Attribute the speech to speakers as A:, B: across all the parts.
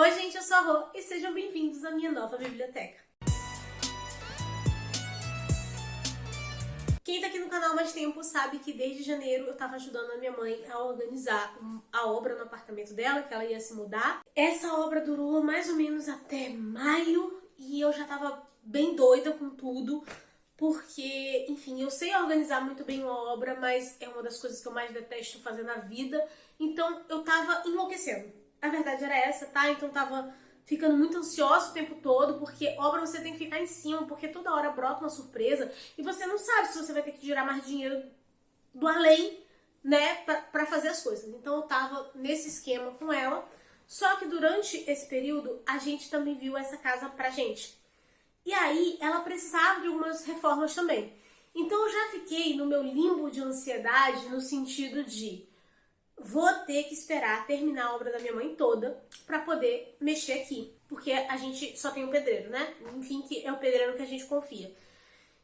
A: Oi gente, eu sou a Rô e sejam bem-vindos à minha nova biblioteca. Quem tá aqui no canal há mais tempo sabe que desde janeiro eu tava ajudando a minha mãe a organizar a obra no apartamento dela, que ela ia se mudar. Essa obra durou mais ou menos até maio e eu já tava bem doida com tudo, porque, enfim, eu sei organizar muito bem uma obra, mas é uma das coisas que eu mais detesto fazer na vida, então eu tava enlouquecendo. A verdade era essa, tá? Então tava ficando muito ansiosa o tempo todo, porque obra você tem que ficar em cima, porque toda hora brota uma surpresa e você não sabe se você vai ter que tirar mais dinheiro do além, né, pra fazer as coisas. Então eu tava nesse esquema com ela, só que durante esse período a gente também viu essa casa pra gente. E aí ela precisava de algumas reformas também. Então eu já fiquei no meu limbo de ansiedade no sentido de vou ter que esperar terminar a obra da minha mãe toda pra poder mexer aqui. Porque a gente só tem um pedreiro, né? Enfim, que é o pedreiro que a gente confia.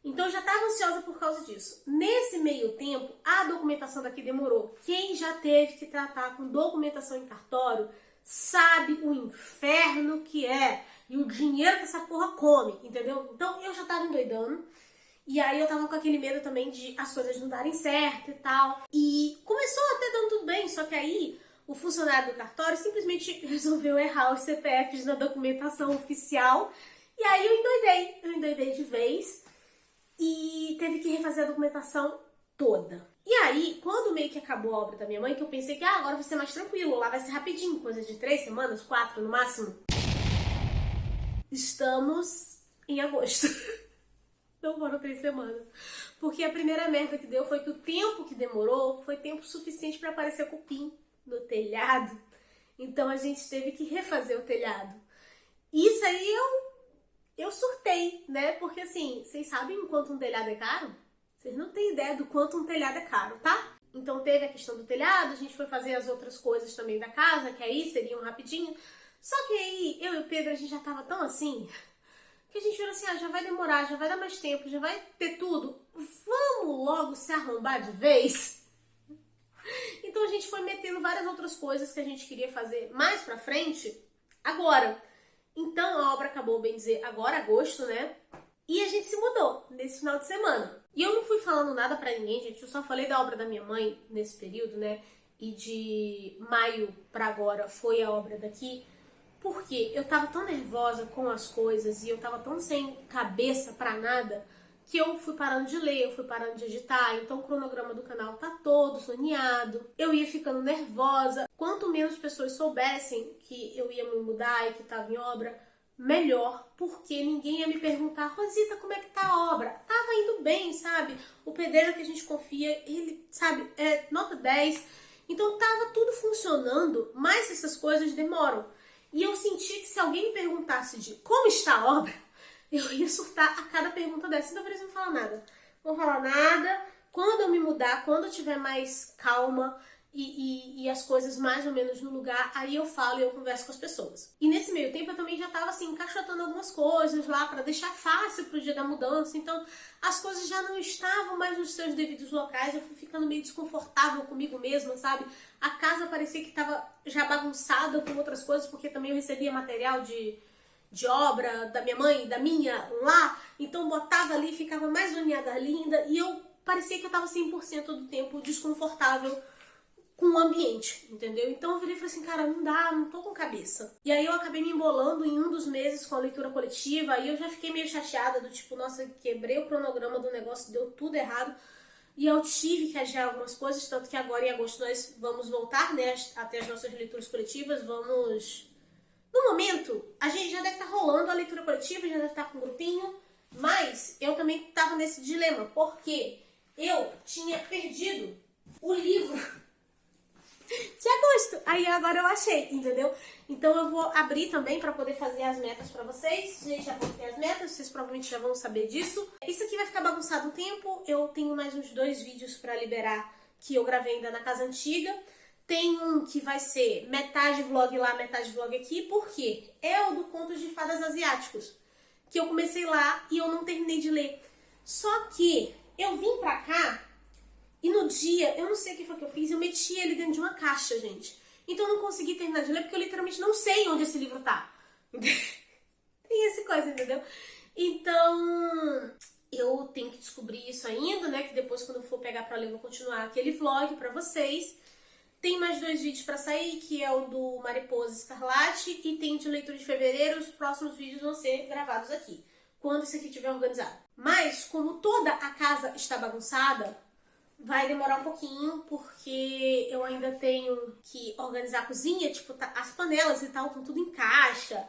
A: Então eu já estava ansiosa por causa disso. Nesse meio tempo, a documentação daqui demorou. Quem já teve que tratar com documentação em cartório sabe o inferno que é e o dinheiro que essa porra come, entendeu? Então eu já tava endoidando. E aí eu tava com aquele medo também de as coisas não darem certo e tal. E começou até dando tudo bem, só que aí o funcionário do cartório simplesmente resolveu errar os CPFs na documentação oficial. E aí eu endoidei de vez e teve que refazer a documentação toda. E aí, quando meio que acabou a obra da minha mãe, que eu pensei que agora vai ser mais tranquilo, lá vai ser rapidinho, coisa de 3 semanas, 4 no máximo. Estamos em agosto. Não foram 3 semanas. Porque a primeira merda que deu foi que o tempo que demorou foi tempo suficiente para aparecer cupim no telhado. Então a gente teve que refazer o telhado. Isso aí eu surtei, né? Porque assim, vocês sabem o quanto um telhado é caro? Vocês não têm ideia do quanto um telhado é caro, tá? Então teve a questão do telhado, a gente foi fazer as outras coisas também da casa, que aí seriam rapidinho. Só que aí, eu e o Pedro, a gente já tava tão assim, que a gente falou assim, já vai demorar, já vai dar mais tempo, já vai ter tudo. Vamos logo se arrombar de vez? Então a gente foi metendo várias outras coisas que a gente queria fazer mais pra frente, agora. Então a obra acabou, bem dizer, agora, agosto, né? E a gente se mudou nesse final de semana. E eu não fui falando nada pra ninguém, gente, eu só falei da obra da minha mãe nesse período, né? E de maio pra agora foi a obra daqui. Porque eu tava tão nervosa com as coisas e eu tava tão sem cabeça pra nada que eu fui parando de ler, eu fui parando de editar, então o cronograma do canal tá todo zoneado, eu ia ficando nervosa. Quanto menos pessoas soubessem que eu ia me mudar e que tava em obra, melhor, porque ninguém ia me perguntar, Rosita, como é que tá a obra? Tava indo bem, sabe? O pedreiro que a gente confia, ele, sabe, é nota 10, então tava tudo funcionando, mas essas coisas demoram. E eu senti que se alguém me perguntasse de como está a obra, eu ia surtar a cada pergunta dessa. Então, por exemplo, não vou falar nada. Não vou falar nada. Quando eu me mudar, quando eu tiver mais calma e as coisas mais ou menos no lugar, aí eu falo e eu converso com as pessoas. E nesse meio tempo eu também já tava assim, encaixotando algumas coisas lá pra deixar fácil pro dia da mudança. Então, as coisas já não estavam mais nos seus devidos locais. Eu fui ficando meio desconfortável comigo mesma, sabe? A casa parecia que tava já bagunçada com outras coisas, porque também eu recebia material de obra da minha mãe, da minha lá, então botava ali, ficava mais zoneada linda, e eu parecia que eu tava 100% do tempo desconfortável com o ambiente, entendeu? Então eu virei e falei assim, cara, não dá, não tô com cabeça. E aí eu acabei me embolando em um dos meses com a leitura coletiva, e eu já fiquei meio chateada, do tipo, nossa, quebrei o cronograma do negócio, deu tudo errado, e eu tive que adiar algumas coisas, tanto que agora em agosto nós vamos voltar, né, até as nossas leituras coletivas, vamos... No momento, a gente já deve estar rolando a leitura coletiva, já deve estar com um grupinho, mas eu também estava nesse dilema, porque eu tinha perdido o livro de agosto. Aí agora eu achei, entendeu? Então eu vou abrir também para poder fazer as metas para vocês. Gente, já vou ter as metas, vocês provavelmente já vão saber disso. Isso aqui vai ficar bagunçado um tempo, eu tenho mais uns 2 vídeos para liberar que eu gravei ainda na casa antiga. Tem um que vai ser metade vlog lá, metade vlog aqui, porque é o do Contos de Fadas Asiáticos, que eu comecei lá e eu não terminei de ler. Só que eu vim pra cá e no dia, eu não sei o que foi que eu fiz, eu meti ele dentro de uma caixa, gente. Então eu não consegui terminar de ler porque eu literalmente não sei onde esse livro tá. Tem essa coisa, entendeu? Então, eu tenho que descobrir isso ainda, né? Que depois, quando eu for pegar pra ler, eu vou continuar aquele vlog pra vocês. Tem mais 2 vídeos pra sair, que é o do Mariposa Escarlate e tem de leitura de fevereiro. Os próximos vídeos vão ser gravados aqui, quando isso aqui estiver organizado. Mas, como toda a casa está bagunçada, vai demorar um pouquinho, porque eu ainda tenho que organizar a cozinha, tipo, as panelas e tal, estão tudo em caixa.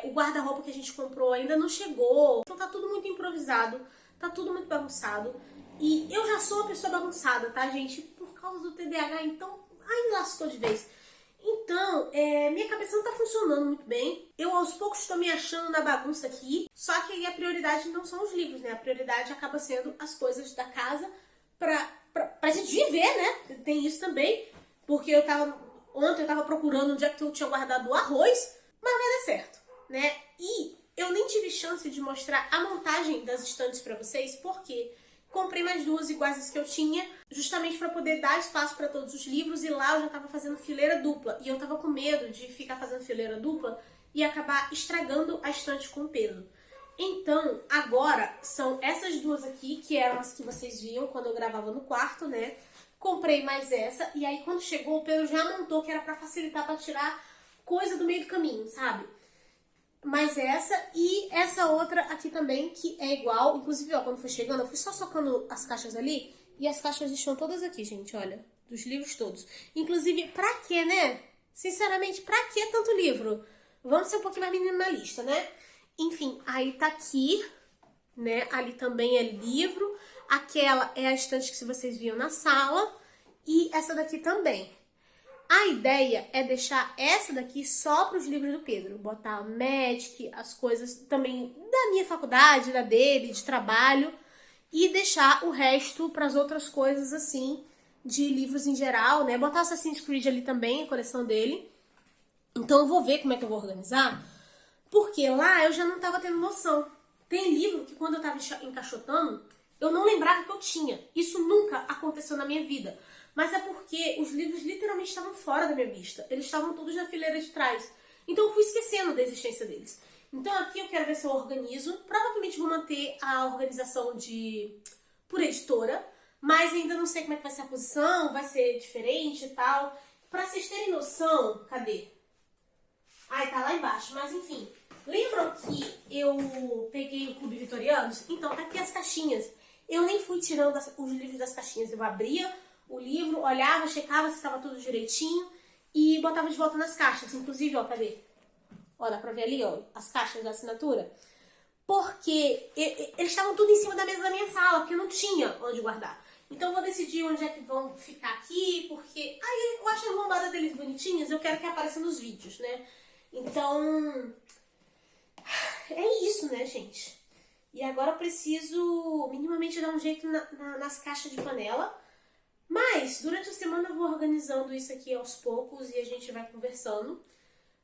A: O guarda-roupa que a gente comprou ainda não chegou. Então tá tudo muito improvisado, tá tudo muito bagunçado. E eu já sou uma pessoa bagunçada, tá, gente? Por causa do TDAH, então, ai, lascou de vez. Então, minha cabeça não tá funcionando muito bem. Eu, aos poucos, estou me achando na bagunça aqui. Só que aí a prioridade não são os livros, né? A prioridade acaba sendo as coisas da casa pra gente viver, né? Tem isso também. Porque ontem eu tava procurando onde é que eu tinha guardado o arroz, mas vai dar certo, né? E eu nem tive chance de mostrar a montagem das estantes pra vocês, porque comprei mais 2 iguais às que eu tinha, justamente para poder dar espaço para todos os livros, e lá eu já tava fazendo fileira dupla. E eu tava com medo de ficar fazendo fileira dupla e acabar estragando a estante com o peso. Então, agora, são essas 2 aqui, que eram as que vocês viam quando eu gravava no quarto, né? Comprei mais essa, e aí quando chegou, o Pedro já montou, que era pra facilitar, pra tirar coisa do meio do caminho, sabe? Mais essa e essa outra aqui também, que é igual. Inclusive, ó, quando foi chegando, eu fui só socando as caixas ali, e as caixas estão todas aqui, gente, olha. Dos livros todos. Inclusive, pra quê, né? Sinceramente, pra que tanto livro? Vamos ser um pouquinho mais minimalista, né? Enfim, aí tá aqui, né? Ali também é livro. Aquela é a estante que vocês viam na sala. E essa daqui também. A ideia é deixar essa daqui só para os livros do Pedro. Botar Magic, as coisas também da minha faculdade, da dele, de trabalho. E deixar o resto para as outras coisas, assim, de livros em geral, né? Botar Assassin's Creed ali também, a coleção dele. Então eu vou ver como é que eu vou organizar. Porque lá eu já não tava tendo noção. Tem livro que quando eu tava encaixotando, eu não lembrava que eu tinha. Isso nunca aconteceu na minha vida. Mas é porque os livros literalmente estavam fora da minha vista. Eles estavam todos na fileira de trás. Então eu fui esquecendo da existência deles. Então aqui eu quero ver se eu organizo. Provavelmente vou manter a organização por editora. Mas ainda não sei como é que vai ser a posição, vai ser diferente e tal. Pra vocês terem noção, cadê? Ai, tá lá embaixo, mas enfim. Lembram que eu peguei o Clube Vitorianos? Então, tá aqui as caixinhas. Eu nem fui tirando os livros das caixinhas. Eu abria o livro, olhava, checava se estava tudo direitinho e botava de volta nas caixas. Inclusive, ó, cadê? Ó, dá pra ver ali, ó, as caixas da assinatura. Porque eles estavam tudo em cima da mesa da minha sala, porque não tinha onde guardar. Então eu vou decidir onde é que vão ficar aqui, porque aí eu acho a lombada deles bonitinhas, eu quero que apareça nos vídeos, né? Então, é isso, né, gente? E agora eu preciso minimamente dar um jeito nas caixas de panela. Mas, durante a semana eu vou organizando isso aqui aos poucos e a gente vai conversando.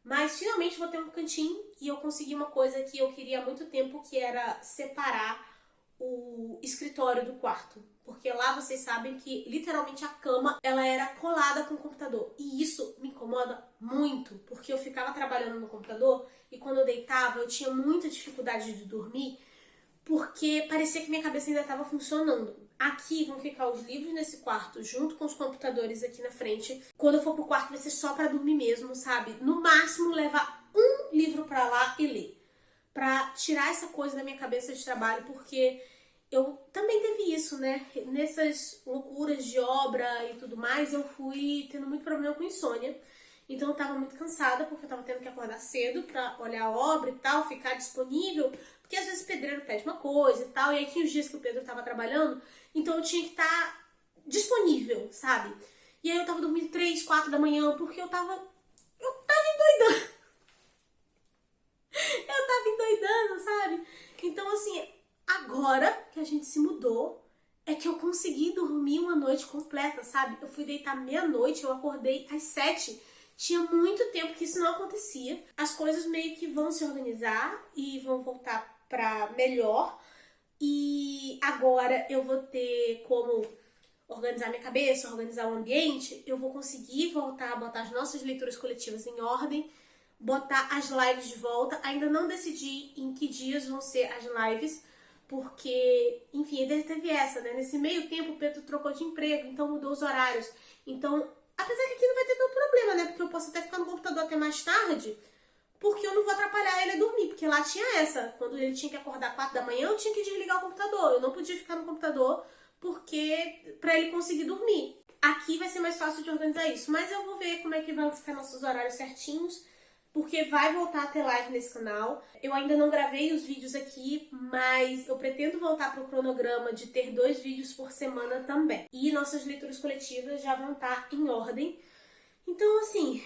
A: Mas, finalmente, vou ter um cantinho e eu consegui uma coisa que eu queria há muito tempo, que era separar o escritório do quarto. Porque lá vocês sabem que, literalmente, a cama, ela era colada com o computador. E isso me incomoda muito, porque eu ficava trabalhando no computador e quando eu deitava, eu tinha muita dificuldade de dormir, porque parecia que minha cabeça ainda estava funcionando. Aqui vão ficar os livros nesse quarto, junto com os computadores aqui na frente. Quando eu for pro quarto vai ser só pra dormir mesmo, sabe? No máximo levar um livro pra lá e ler. Pra tirar essa coisa da minha cabeça de trabalho, porque eu também teve isso, né? Nessas loucuras de obra e tudo mais, eu fui tendo muito problema com insônia. Então eu tava muito cansada, porque eu tava tendo que acordar cedo pra olhar a obra e tal, ficar disponível. Porque às vezes o pedreiro pede uma coisa e tal, e aí tinha os dias que o Pedro tava trabalhando, então eu tinha que estar disponível, sabe? E aí eu tava dormindo 3, 4 da manhã, porque eu tava endoidando. Eu tava endoidando, sabe? Então assim, agora que a gente se mudou, é que eu consegui dormir uma noite completa, sabe? Eu fui deitar meia-noite, eu acordei às 7. Tinha muito tempo que isso não acontecia. As coisas meio que vão se organizar e vão voltar pra melhor. E agora eu vou ter como organizar minha cabeça, organizar o ambiente, eu vou conseguir voltar a botar as nossas leituras coletivas em ordem, botar as lives de volta. Ainda não decidi em que dias vão ser as lives, porque, enfim, ainda teve essa, né? Nesse meio tempo o Pedro trocou de emprego, então mudou os horários. Então, apesar que aqui não vai ter tanto problema, né? Porque eu posso até ficar no computador até mais tarde, porque eu não vou atrapalhar ele a dormir, porque lá tinha essa. Quando ele tinha que acordar 4 da manhã, eu tinha que desligar o computador. Eu não podia ficar no computador, porque para ele conseguir dormir. Aqui vai ser mais fácil de organizar isso, mas eu vou ver como é que vão ficar nossos horários certinhos, porque vai voltar a ter live nesse canal. Eu ainda não gravei os vídeos aqui, mas eu pretendo voltar para o cronograma de ter 2 vídeos por semana também. E nossas leituras coletivas já vão estar em ordem. Então, assim,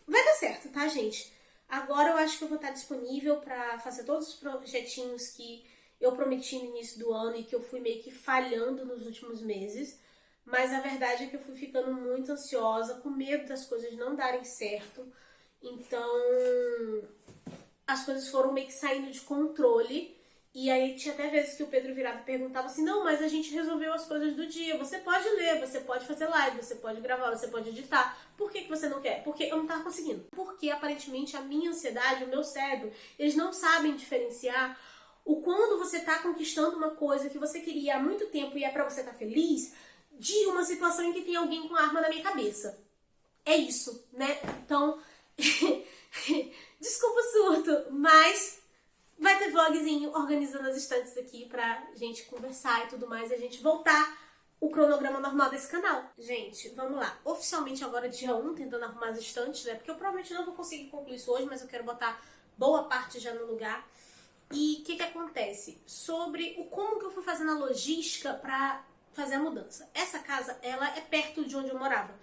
A: vai dar certo, tá, gente? Agora eu acho que eu vou estar disponível para fazer todos os projetinhos que eu prometi no início do ano e que eu fui meio que falhando nos últimos meses. Mas a verdade é que eu fui ficando muito ansiosa, com medo das coisas não darem certo. Então, as coisas foram meio que saindo de controle. E aí tinha até vezes que o Pedro virava e perguntava assim, não, mas a gente resolveu as coisas do dia. Você pode ler, você pode fazer live, você pode gravar, você pode editar. Por que você não quer? Porque eu não tava conseguindo. Porque aparentemente a minha ansiedade, o meu cérebro, eles não sabem diferenciar o quando você tá conquistando uma coisa que você queria há muito tempo e é pra você estar feliz, de uma situação em que tem alguém com arma na minha cabeça. É isso, né? Então, desculpa o surto, mas vai ter vlogzinho organizando as estantes aqui pra gente conversar e tudo mais, e a gente voltar o cronograma normal desse canal. Gente, vamos lá. Oficialmente agora dia 1, tentando arrumar as estantes, né? Porque eu provavelmente não vou conseguir concluir isso hoje, mas eu quero botar boa parte já no lugar. E o que acontece? Sobre o como que eu fui fazendo a logística pra fazer a mudança. Essa casa, ela é perto de onde eu morava.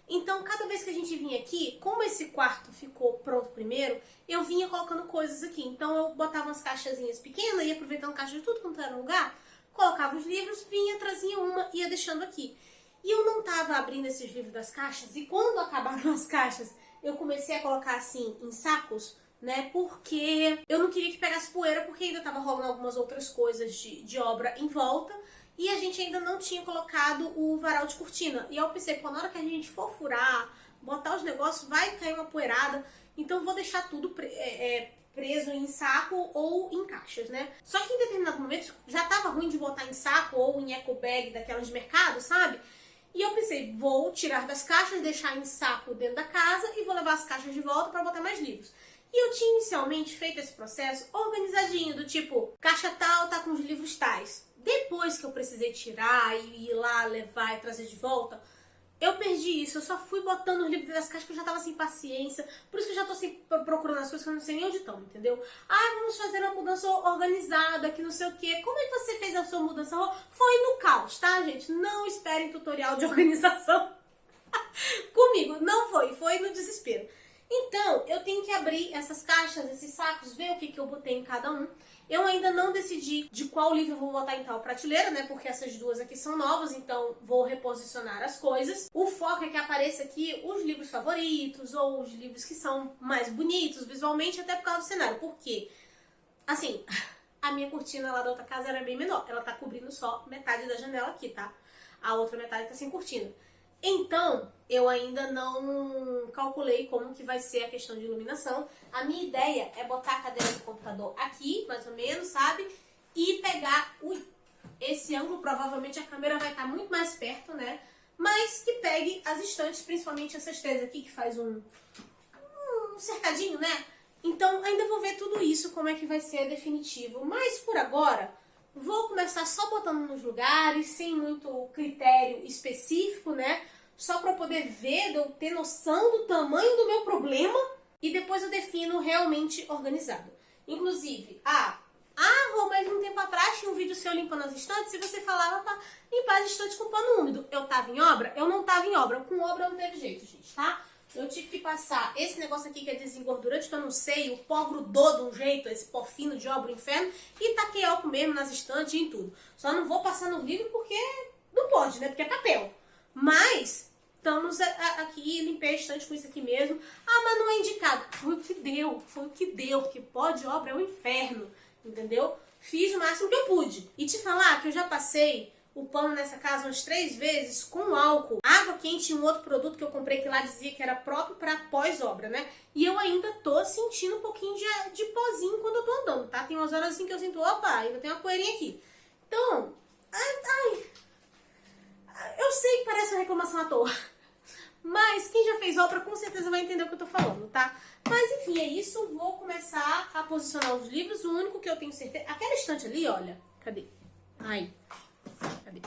A: Então, cada vez que a gente vinha aqui, como esse quarto ficou pronto primeiro, eu vinha colocando coisas aqui. Então, eu botava umas caixazinhas pequenas, ia aproveitando caixa de tudo quanto era lugar, colocava os livros, vinha, trazia uma, ia deixando aqui. E eu não tava abrindo esses livros das caixas, e quando acabaram as caixas, eu comecei a colocar assim, em sacos, né, porque eu não queria que pegasse poeira, porque ainda tava rolando algumas outras coisas de obra em volta, e a gente ainda não tinha colocado o varal de cortina. E eu pensei, pô, na hora que a gente for furar, botar os negócios, vai cair uma poeirada, então vou deixar tudo preso em saco ou em caixas, né? Só que em determinado momento já tava ruim de botar em saco ou em eco bag daquelas de mercado, sabe? E eu pensei, vou tirar das caixas, deixar em saco dentro da casa e vou levar as caixas de volta para botar mais livros. E eu tinha inicialmente feito esse processo organizadinho, do tipo, caixa tal tá com os livros tais. Depois que eu precisei tirar e ir lá, levar e trazer de volta, eu perdi isso. Eu só fui botando os livros das caixas que eu já tava sem paciência. Por isso que eu já tô assim, procurando as coisas que eu não sei nem onde estão, entendeu? Ah, vamos fazer uma mudança organizada, que não sei o quê. Como é que você fez a sua mudança? Foi no caos, tá, gente? Não esperem tutorial de organização comigo. Não foi no desespero. Então, eu tenho que abrir essas caixas, esses sacos, ver o que eu botei em cada um. Eu ainda não decidi de qual livro eu vou botar em tal prateleira, né? Porque essas duas aqui são novas, então vou reposicionar as coisas. O foco é que apareça aqui os livros favoritos ou os livros que são mais bonitos visualmente, até por causa do cenário. Por quê? Assim, a minha cortina lá da outra casa era bem menor. Ela tá cobrindo só metade da janela aqui, tá? A outra metade tá sem cortina. Então, eu ainda não calculei como que vai ser a questão de iluminação. A minha ideia é botar a cadeira do computador aqui, mais ou menos, sabe? E pegar... Ui, esse ângulo, provavelmente a câmera vai estar muito mais perto, né? Mas que pegue as estantes, principalmente essas três aqui, que faz um cercadinho, né? Então, ainda vou ver tudo isso, como é que vai ser definitivo. Mas, por agora, vou começar só botando nos lugares, sem muito critério específico, né? Só para poder ver, eu ter noção do tamanho do meu problema, e depois eu defino realmente organizado. Inclusive, mas um tempo atrás tinha um vídeo seu limpando as estantes e você falava para limpar as estantes com pano úmido. Eu tava em obra? Eu não tava em obra. Com obra não teve jeito, gente, tá? Eu tive que passar esse negócio aqui que é desengordurante, que eu não sei, o pó grudou de um jeito, esse pó fino de obra, inferno, e taquei álcool mesmo nas estantes e em tudo. Só não vou passar no livro porque não pode, né? Porque é papel. Mas estamos aqui, limpei a estante com isso aqui mesmo. Mas não é indicado. Foi o que deu, porque pó de obra é um inferno, entendeu? Fiz o máximo que eu pude. E te falar que eu já passei o pano nessa casa umas 3 vezes com álcool, água quente e um outro produto que eu comprei que lá dizia que era próprio para pós-obra, né? E eu ainda tô sentindo um pouquinho de pozinho quando eu tô andando, tá? Tem umas horas assim que eu sinto, opa, ainda tem uma poeirinha aqui. Então, eu sei que parece uma reclamação à toa, mas quem já fez obra com certeza vai entender o que eu tô falando, tá? Mas enfim, é isso. Vou começar a posicionar os livros. O único que eu tenho certeza... Aquela estante ali, olha. Cadê? Aí. Cadê?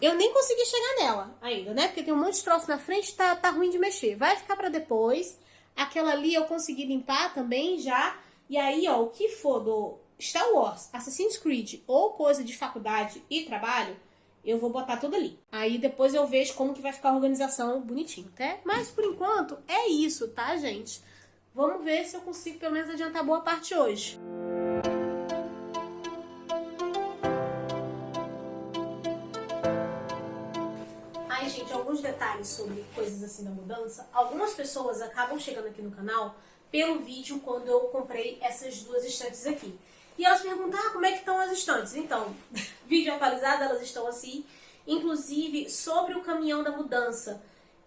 A: Eu nem consegui chegar nela ainda, né? Porque tem um monte de troço na frente, tá ruim de mexer. Vai ficar pra depois. Aquela ali eu consegui limpar também já. E aí, ó, o que for do Star Wars, Assassin's Creed ou coisa de faculdade e trabalho, eu vou botar tudo ali. Aí depois eu vejo como que vai ficar a organização bonitinho, tá? Mas por enquanto é isso, tá, gente? Vamos ver se eu consigo pelo menos adiantar boa parte hoje. Aí, gente, alguns detalhes sobre coisas assim da mudança. Algumas pessoas acabam chegando aqui no canal pelo vídeo quando eu comprei essas 2 estantes aqui. E elas perguntam, como é que estão as estantes? Então, vídeo atualizado, elas estão assim. Inclusive, sobre o caminhão da mudança,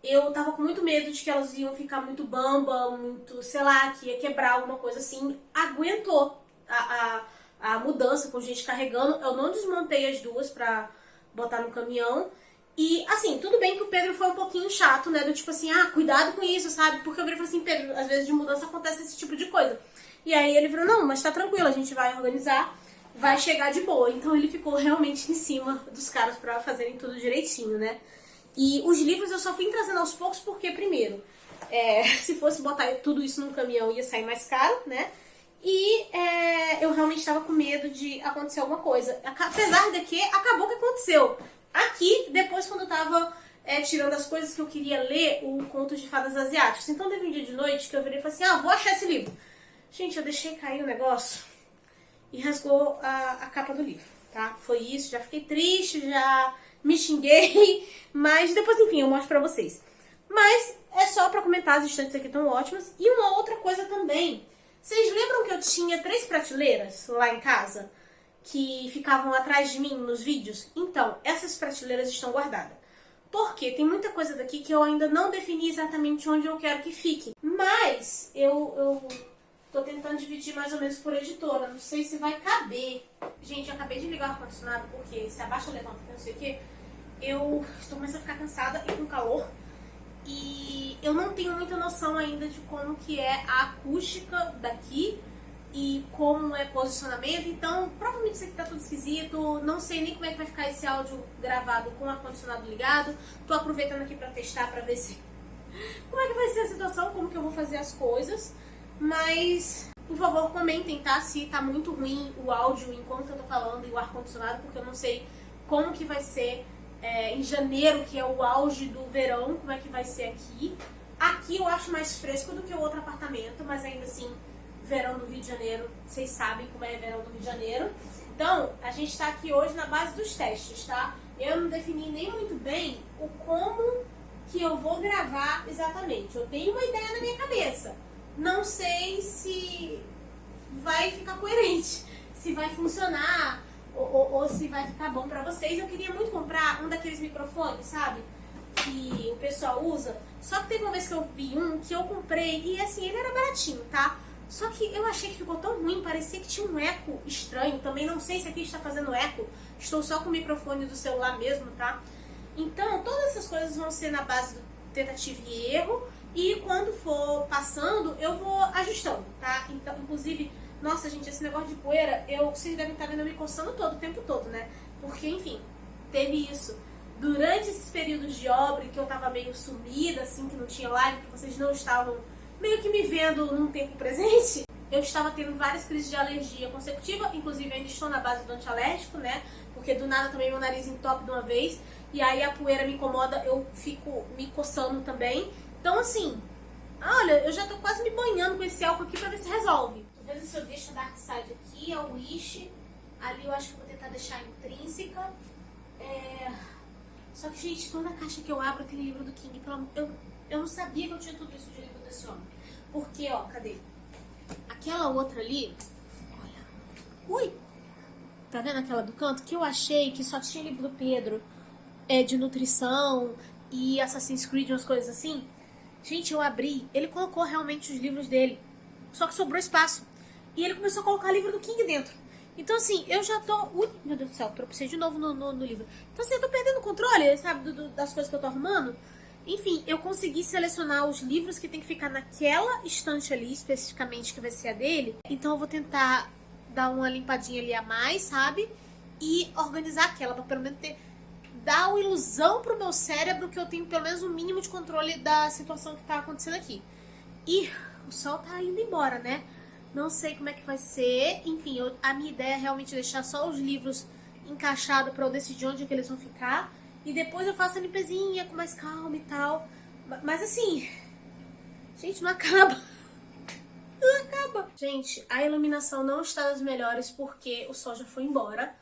A: eu tava com muito medo de que elas iam ficar muito bamba, muito, sei lá, que ia quebrar alguma coisa assim. Aguentou a mudança com gente carregando. Eu não desmontei as 2 pra botar no caminhão. E, assim, tudo bem que o Pedro foi um pouquinho chato, né? Do tipo assim, cuidado com isso, sabe? Porque eu virei e falei assim, Pedro, às vezes de mudança acontece esse tipo de coisa. E aí ele falou, não, mas tá tranquilo, a gente vai organizar, vai chegar de boa. Então ele ficou realmente em cima dos caras pra fazerem tudo direitinho, né? E os livros eu só fui trazendo aos poucos porque, primeiro, se fosse botar tudo isso num caminhão ia sair mais caro, né? E eu realmente estava com medo de acontecer alguma coisa. Apesar de que acabou que aconteceu. Aqui, depois quando eu tava tirando as coisas que eu queria ler, o Conto de Fadas Asiáticos. Então teve um dia de noite que eu virei e falei assim, vou achar esse livro. Gente, eu deixei cair o negócio e rasgou a capa do livro, tá? Foi isso, já fiquei triste, já me xinguei, mas depois, enfim, eu mostro pra vocês. Mas é só pra comentar, as estantes aqui estão ótimas. E uma outra coisa também, vocês lembram que eu tinha 3 prateleiras lá em casa? Que ficavam atrás de mim nos vídeos? Então, essas prateleiras estão guardadas. Porque tem muita coisa daqui que eu ainda não defini exatamente onde eu quero que fique. Mas eu tô tentando dividir mais ou menos por editora. Não sei se vai caber. Gente, eu acabei de ligar o ar-condicionado porque se abaixa, levanta, não sei o que. Eu estou começando a ficar cansada e com calor. E eu não tenho muita noção ainda de como que é a acústica daqui e como é posicionamento. Então, provavelmente isso aqui tá tudo esquisito. Não sei nem como é que vai ficar esse áudio gravado com o ar-condicionado ligado. Tô aproveitando aqui pra testar, pra ver se... como é que vai ser a situação, como que eu vou fazer as coisas. Mas, por favor, comentem, tá? Se tá muito ruim o áudio enquanto eu tô falando e o ar-condicionado, porque eu não sei como que vai ser em janeiro, que é o auge do verão, como é que vai ser aqui. Aqui eu acho mais fresco do que o outro apartamento, mas ainda assim, verão do Rio de Janeiro, vocês sabem como é verão do Rio de Janeiro. Então, a gente tá aqui hoje na base dos testes, tá? Eu não defini nem muito bem o como que eu vou gravar exatamente. Eu tenho uma ideia na minha cabeça. Não sei se vai ficar coerente, se vai funcionar ou se vai ficar bom pra vocês. Eu queria muito comprar um daqueles microfones, sabe? Que o pessoal usa. Só que teve uma vez que eu vi um que eu comprei e assim, ele era baratinho, tá? Só que eu achei que ficou tão ruim, parecia que tinha um eco estranho. Também não sei se aqui está fazendo eco. Estou só com o microfone do celular mesmo, tá? Então, todas essas coisas vão ser na base do tentativa e erro. E quando for passando, eu vou ajustando, tá? Então, inclusive, nossa, gente, esse negócio de poeira, vocês devem estar vendo eu me coçando todo, o tempo todo, né? Porque, enfim, teve isso. Durante esses períodos de obra, que eu tava meio sumida, assim, que não tinha live, que vocês não estavam meio que me vendo num tempo presente, eu estava tendo várias crises de alergia consecutiva, inclusive ainda estou na base do antialérgico, né? Porque do nada também meu nariz entope de uma vez, e aí a poeira me incomoda, eu fico me coçando também. Então assim, olha, eu já tô quase me banhando com esse álcool aqui pra ver se resolve. Tô vendo se eu deixo a Dark Side aqui, a Wish, ali eu acho que eu vou tentar deixar intrínseca. Só que, gente, toda caixa que eu abro tem livro do King, eu não sabia que eu tinha tudo isso de livro desse homem. Porque, ó, cadê? Aquela outra ali, olha, ui! Tá vendo aquela do canto? Que eu achei que só tinha livro do Pedro de nutrição e Assassin's Creed, umas coisas assim. Gente, eu abri, ele colocou realmente os livros dele, só que sobrou espaço. E ele começou a colocar livro do King dentro. Então, assim, eu já tô... Ui, meu Deus do céu, tropecei de novo no livro. Então, assim, eu tô perdendo o controle, sabe, das coisas que eu tô arrumando. Enfim, eu consegui selecionar os livros que tem que ficar naquela estante ali, especificamente, que vai ser a dele. Então, eu vou tentar dar uma limpadinha ali a mais, sabe? E organizar aquela, pra pelo menos dar uma ilusão pro meu cérebro que eu tenho pelo menos um mínimo de controle da situação que tá acontecendo aqui. E o sol tá indo embora, né? Não sei como é que vai ser. Enfim, a minha ideia é realmente deixar só os livros encaixados pra eu decidir onde é que eles vão ficar. E depois eu faço a limpezinha com mais calma e tal. Mas assim... Gente, não acaba. Não acaba. Gente, a iluminação não está das melhores porque o sol já foi embora.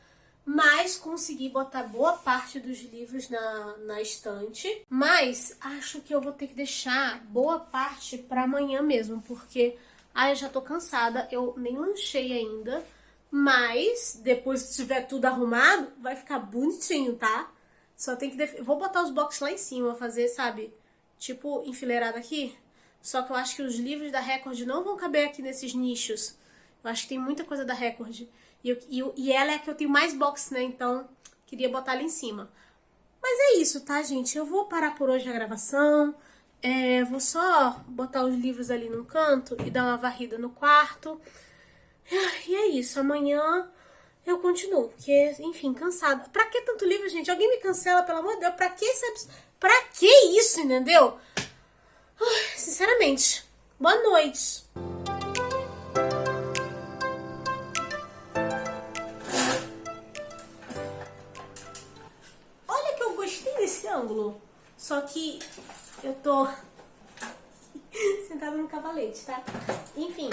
A: Mas consegui botar boa parte dos livros na estante. Mas acho que eu vou ter que deixar boa parte pra amanhã mesmo. Porque, eu já tô cansada. Eu nem lanchei ainda. Mas, depois que tiver tudo arrumado, vai ficar bonitinho, tá? Só tem que... Vou botar os boxes lá em cima, fazer, sabe? Tipo, enfileirado aqui. Só que eu acho que os livros da Record não vão caber aqui nesses nichos. Eu acho que tem muita coisa da Record. E ela é a que eu tenho mais box, né? Então, queria botar ali em cima. Mas é isso, tá, gente? Eu vou parar por hoje a gravação. Vou só botar os livros ali num canto e dar uma varrida no quarto. E é isso. Amanhã eu continuo. Porque, enfim, cansada. Pra que tanto livro, gente? Alguém me cancela, pelo amor de Deus. Pra que isso, entendeu? Sinceramente. Boa noite. Ângulo. Só que eu tô sentada no cavalete, tá? Enfim,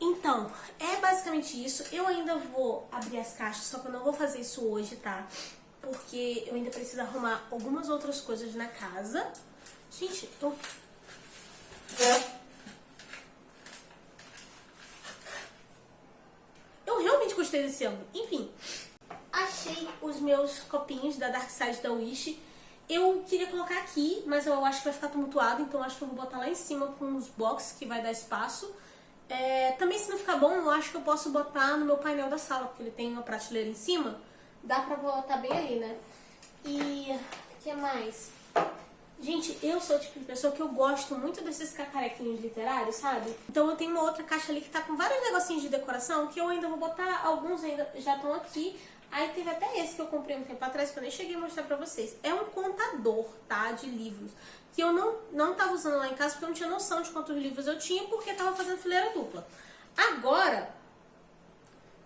A: então, é basicamente isso. Eu ainda vou abrir as caixas, só que eu não vou fazer isso hoje, tá? Porque eu ainda preciso arrumar algumas outras coisas na casa. Gente, eu realmente gostei desse ângulo. Enfim, achei os meus copinhos da Dark Side da Wish. Eu queria colocar aqui, mas eu acho que vai ficar tumultuado, então acho que eu vou botar lá em cima com os boxes, que vai dar espaço. Também, se não ficar bom, eu acho que eu posso botar no meu painel da sala, porque ele tem uma prateleira em cima. Dá pra botar bem ali, né? E o que mais? Gente, eu sou o tipo de pessoa que eu gosto muito desses cacarequinhos literários, sabe? Então eu tenho uma outra caixa ali que tá com vários negocinhos de decoração, que eu ainda vou botar, alguns ainda já estão aqui. Aí teve até esse que eu comprei um tempo atrás, que eu nem cheguei a mostrar pra vocês. É um contador, tá? De livros. Que eu não tava usando lá em casa, porque eu não tinha noção de quantos livros eu tinha, porque tava fazendo fileira dupla. Agora,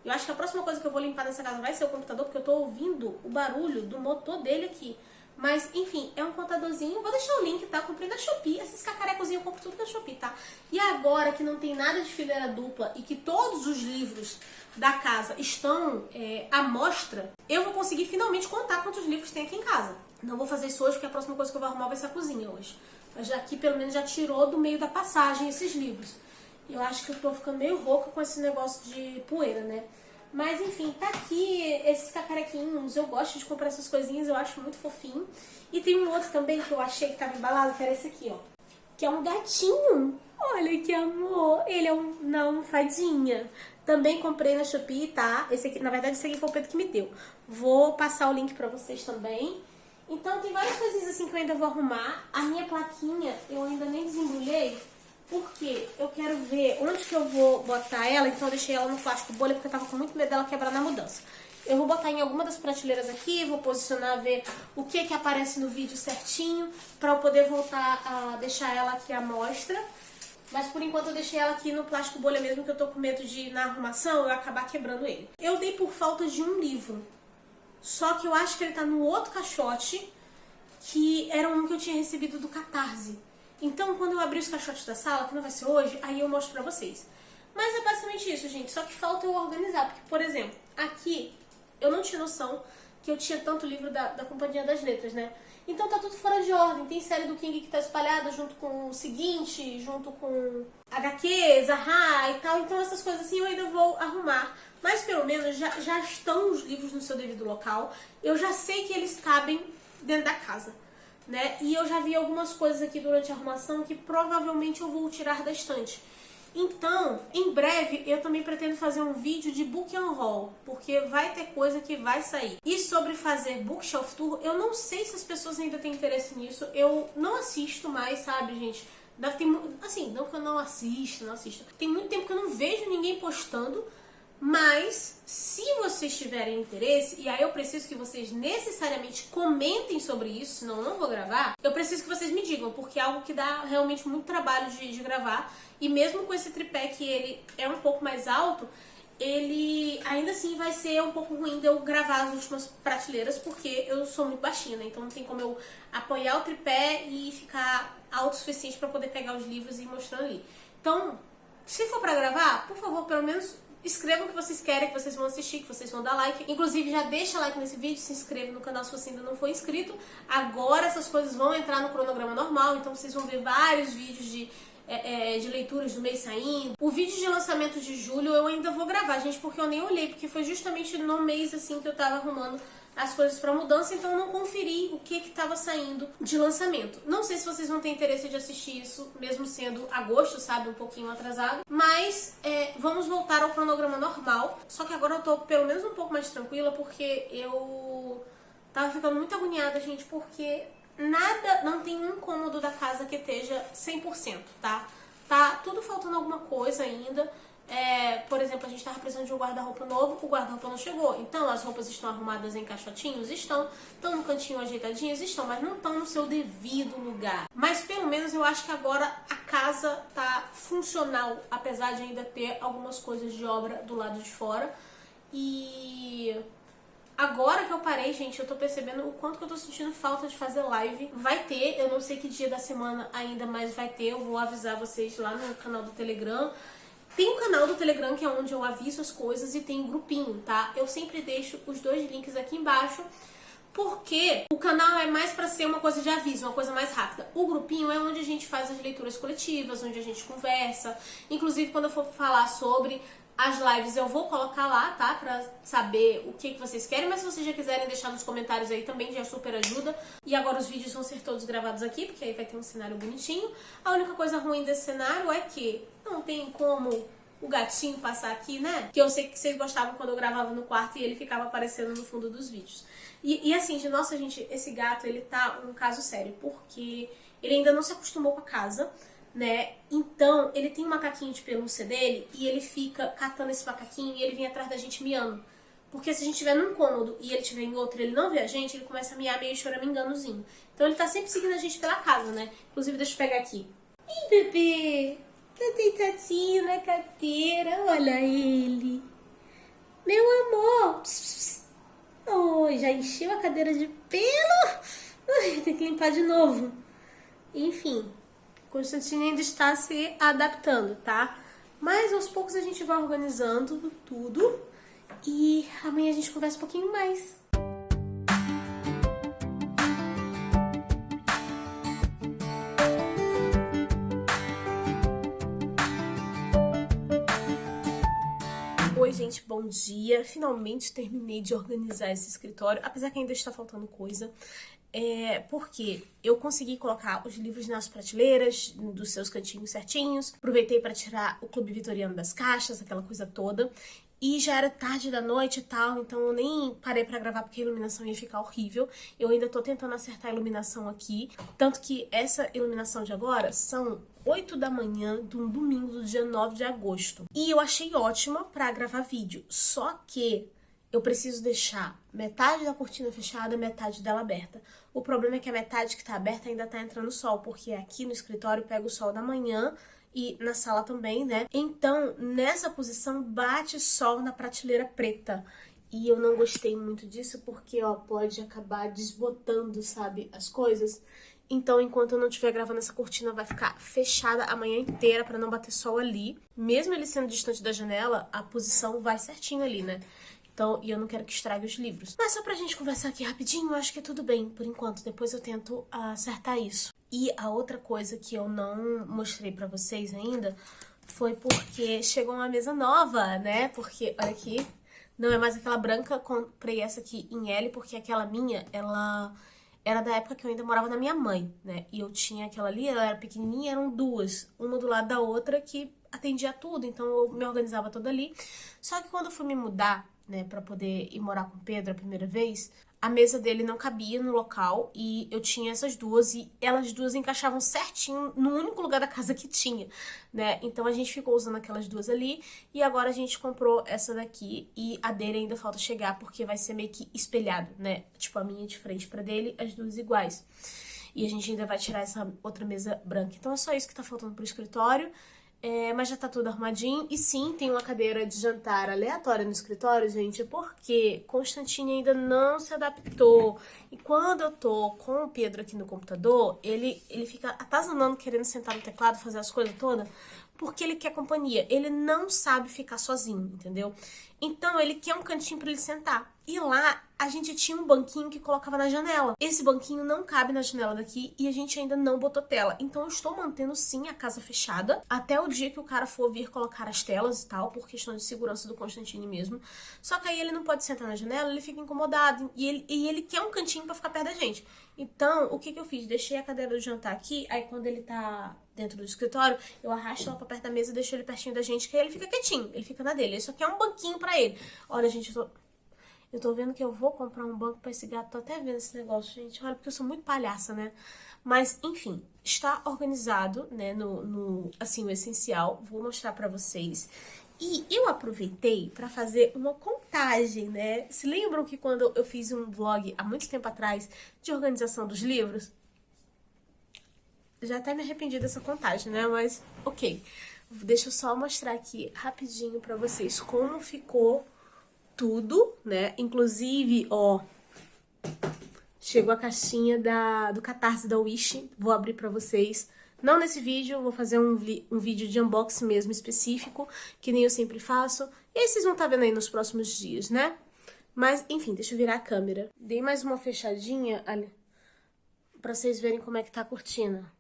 A: eu acho que a próxima coisa que eu vou limpar nessa casa vai ser o computador, porque eu tô ouvindo o barulho do motor dele aqui. Mas, enfim, é um contadorzinho. Vou deixar o link, tá? Comprei na Shopee. Esses cacarecozinhos eu compro tudo na Shopee, tá? E agora que não tem nada de fileira dupla e que todos os livros da casa estão à mostra, eu vou conseguir finalmente contar quantos livros tem aqui em casa. Não vou fazer isso hoje, porque a próxima coisa que eu vou arrumar vai ser a cozinha hoje. Mas aqui, pelo menos, já tirou do meio da passagem esses livros. Eu acho que eu tô ficando meio rouca com esse negócio de poeira, né? Mas enfim, tá aqui esses cacarequinhos. Eu gosto de comprar essas coisinhas, eu acho muito fofinho. E tem um outro também que eu achei que tava embalado, que era esse aqui, ó. Que é um gatinho. Olha que amor. Ele é uma almofadinha. Também comprei na Shopee, tá? Esse aqui, na verdade, esse aqui foi o Pedro que me deu. Vou passar o link pra vocês também. Então tem várias coisinhas assim que eu ainda vou arrumar. A minha plaquinha eu ainda nem desembrulhei, porque eu quero ver onde que eu vou botar ela. Então eu deixei ela no plástico bolha, porque eu tava com muito medo dela quebrar na mudança. Eu vou botar em alguma das prateleiras aqui, vou posicionar, ver o que aparece no vídeo certinho, pra eu poder voltar a deixar ela aqui à mostra. Mas por enquanto eu deixei ela aqui no plástico bolha mesmo, que eu tô com medo de, na arrumação, eu acabar quebrando ele. Eu dei por falta de um livro, só que eu acho que ele tá no outro caixote, que era um que eu tinha recebido do Catarse. Então, quando eu abrir os caixotes da sala, que não vai ser hoje, aí eu mostro pra vocês. Mas é basicamente isso, gente. Só que falta eu organizar. Porque, por exemplo, aqui eu não tinha noção que eu tinha tanto livro da Companhia das Letras, né? Então tá tudo fora de ordem. Tem série do King que tá espalhada junto com o seguinte, junto com HQ, Zahra e tal. Então essas coisas assim eu ainda vou arrumar. mas pelo menos já estão os livros no seu devido local. Eu já sei que eles cabem dentro da casa, né? E eu já vi algumas coisas aqui durante a arrumação que provavelmente eu vou tirar da estante. Então, em breve, eu também pretendo fazer um vídeo de book unhaul, porque vai ter coisa que vai sair. E sobre fazer bookshelf tour, eu não sei se as pessoas ainda têm interesse nisso. Eu não assisto mais, sabe, gente? Assim, não que eu não assisto. Tem muito tempo que eu não vejo ninguém postando, mas se vocês tiverem interesse, e aí eu preciso que vocês necessariamente comentem sobre isso, senão eu não vou gravar, eu preciso que vocês me digam, porque é algo que dá realmente muito trabalho de gravar, e mesmo com esse tripé que ele é um pouco mais alto, ele ainda assim vai ser um pouco ruim de eu gravar as últimas prateleiras, porque eu sou muito baixinha, né? Então não tem como eu apoiar o tripé e ficar alto o suficiente para poder pegar os livros e ir mostrando ali. Então, se for pra gravar, por favor, pelo menos escrevam o que vocês querem, que vocês vão assistir, que vocês vão dar like. Inclusive, já deixa like nesse vídeo, se inscreva no canal se você ainda não for inscrito. Agora essas coisas vão entrar no cronograma normal, então vocês vão ver vários vídeos de leituras do mês saindo. O vídeo de lançamento de julho eu ainda vou gravar, gente, porque eu nem olhei, porque foi justamente no mês assim que eu tava arrumando as coisas pra mudança, então eu não conferi o que tava saindo de lançamento. Não sei se vocês vão ter interesse de assistir isso, mesmo sendo agosto, sabe, um pouquinho atrasado, mas vamos voltar ao cronograma normal. Só que agora eu tô pelo menos um pouco mais tranquila, porque eu tava ficando muito agoniada, gente, porque não tem um cômodo da casa que esteja 100%, tá? Tá tudo faltando alguma coisa ainda. Por exemplo, a gente tava precisando de um guarda-roupa novo, o guarda-roupa não chegou. Então, as roupas estão arrumadas em caixotinhos? Estão no cantinho ajeitadinhas? Estão, mas não estão no seu devido lugar. Mas pelo menos eu acho que agora a casa tá funcional, apesar de ainda ter algumas coisas de obra do lado de fora. E agora que eu parei, gente, eu tô percebendo o quanto que eu tô sentindo falta de fazer live. Vai ter, eu não sei que dia da semana ainda, mas vai ter. Eu vou avisar vocês lá no canal do Telegram. Tem um canal do Telegram que é onde eu aviso as coisas e tem um grupinho, tá? Eu sempre deixo os dois links aqui embaixo, porque o canal é mais pra ser uma coisa de aviso, uma coisa mais rápida. O grupinho é onde a gente faz as leituras coletivas, onde a gente conversa. Inclusive, quando eu for falar sobre as lives, eu vou colocar lá, tá? Pra saber o que vocês querem, mas se vocês já quiserem deixar nos comentários aí também, já super ajuda. E agora os vídeos vão ser todos gravados aqui, porque aí vai ter um cenário bonitinho. A única coisa ruim desse cenário é que não tem como o gatinho passar aqui, né? Que eu sei que vocês gostavam quando eu gravava no quarto e ele ficava aparecendo no fundo dos vídeos. E assim, nossa, gente, esse gato, ele tá um caso sério, porque ele ainda não se acostumou com a casa, né? Então, ele tem um macaquinho de pelúcia dele e ele fica catando esse macaquinho e ele vem atrás da gente miando. Porque se a gente estiver num cômodo e ele estiver em outro e ele não vê a gente, ele começa a miar meio choraminganozinho. Então, ele tá sempre seguindo a gente pela casa, né? Inclusive, deixa eu pegar aqui. Ih, bebê! Tá deitadinho na cadeira, olha ele. Meu amor! Oh, já encheu a cadeira de pelo? Ai, tem que limpar de novo. Enfim, Constantino ainda está se adaptando, tá? Mas aos poucos a gente vai organizando tudo e amanhã a gente conversa um pouquinho mais. Oi, gente, bom dia. Finalmente terminei de organizar esse escritório, apesar que ainda está faltando coisa. Porque eu consegui colocar os livros nas prateleiras, dos seus cantinhos certinhos. Aproveitei para tirar o Clube Vitoriano das caixas, aquela coisa toda. E já era tarde da noite e tal, então eu nem parei pra gravar porque a iluminação ia ficar horrível. Eu ainda tô tentando acertar a iluminação aqui. Tanto que essa iluminação de agora são 8 da manhã de um domingo do dia 9 de agosto. E eu achei ótima pra gravar vídeo. Só que eu preciso deixar metade da cortina fechada, metade dela aberta. O problema é que a metade que tá aberta ainda tá entrando sol, porque aqui no escritório pega o sol da manhã e na sala também, né? Então, nessa posição, bate sol na prateleira preta. E eu não gostei muito disso, porque, ó, pode acabar desbotando, sabe, as coisas. Então, enquanto eu não estiver gravando, essa cortina vai ficar fechada a manhã inteira pra não bater sol ali. Mesmo ele sendo distante da janela, a posição vai certinho ali, né? Então, e eu não quero que estrague os livros. Mas só pra gente conversar aqui rapidinho, eu acho que é tudo bem, por enquanto. Depois eu tento acertar isso. E a outra coisa que eu não mostrei pra vocês ainda foi porque chegou uma mesa nova, né? Porque, olha aqui, não é mais aquela branca, comprei essa aqui em L, porque aquela minha, ela era da época que eu ainda morava na minha mãe, né? E eu tinha aquela ali, ela era pequenininha, eram duas, uma do lado da outra, que atendia tudo, então eu me organizava toda ali. Só que quando eu fui me mudar, né, pra poder ir morar com o Pedro a primeira vez, a mesa dele não cabia no local e eu tinha essas duas e elas duas encaixavam certinho no único lugar da casa que tinha, né? Então a gente ficou usando aquelas duas ali e agora a gente comprou essa daqui e a dele ainda falta chegar porque vai ser meio que espelhado, né? Tipo a minha de frente pra dele, as duas iguais. E a gente ainda vai tirar essa outra mesa branca. Então é só isso que tá faltando pro escritório. Mas já tá tudo arrumadinho. E sim, tem uma cadeira de jantar aleatória no escritório, gente, porque Constantine ainda não se adaptou. E quando eu tô com o Pedro aqui no computador, ele fica atazanando, querendo sentar no teclado, fazer as coisas todas, porque ele quer companhia. Ele não sabe ficar sozinho, entendeu? Então ele quer um cantinho pra ele sentar. E lá a gente tinha um banquinho que colocava na janela. Esse banquinho não cabe na janela daqui e a gente ainda não botou tela. Então eu estou mantendo sim a casa fechada até o dia que o cara for vir colocar as telas e tal, por questão de segurança do Constantine mesmo. Só que aí ele não pode sentar na janela, ele fica incomodado e ele quer um cantinho pra ficar perto da gente. Então, o que eu fiz? Deixei a cadeira do jantar aqui, aí quando ele tá dentro do escritório, eu arrasto ela pra perto da mesa e deixo ele pertinho da gente, que aí ele fica quietinho, ele fica na dele. Ele só quer um banquinho pra ele. Olha, gente, eu tô vendo que eu vou comprar um banco pra esse gato. Tô até vendo esse negócio, gente. Olha, porque eu sou muito palhaça, né? Mas, enfim, está organizado, né? Assim, o essencial. Vou mostrar pra vocês. E eu aproveitei pra fazer uma contagem, né? Se lembram que quando eu fiz um vlog há muito tempo atrás de organização dos livros? Já até me arrependi dessa contagem, né? Mas, ok. Deixa eu só mostrar aqui rapidinho pra vocês como ficou tudo, né? Inclusive, ó, chegou a caixinha do Catarse da Wish. Vou abrir pra vocês. Não nesse vídeo, vou fazer um vídeo de unboxing mesmo específico, que nem eu sempre faço. E aí vocês vão estar vendo aí nos próximos dias, né? Mas, enfim, deixa eu virar a câmera. Dei mais uma fechadinha ali, pra vocês verem como é que tá a cortina.